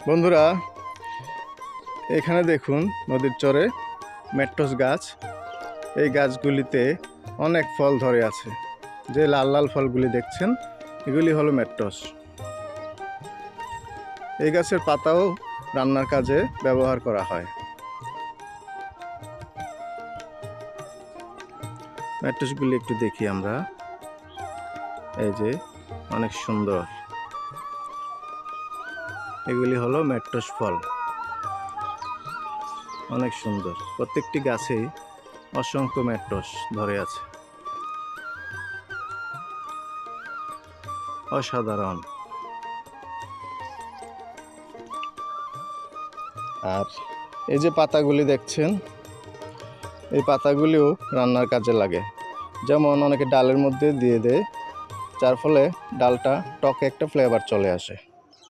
বন্ধুরা, এখানে দেখুন নদীর চরে মেট্রোস গাছ। এই গাছগুলিতে অনেক ফল ধরে আছে। যে লাল লাল ফলগুলি দেখছেন এগুলি হলো মেট্রোস। এই গাছের পাতাও রান্নার কাজে ব্যবহার করা হয়। মেট্রোসগুলি একটু দেখি আমরা। এই যে অনেক সুন্দর, এগুলি হলো মেট্রোস ফল। অনেক সুন্দর, প্রত্যেকটি গাছেই অসংখ্য মেট্রোস ধরে আছে। অসাধারণ। আর এই যে পাতাগুলি দেখছেন, এই পাতাগুলিও রান্নার কাজে লাগে। যেমন অনেকে ডালের মধ্যে দিয়ে দেয়, যার ফলে ডালটা টক একটা ফ্লেভার চলে আসে।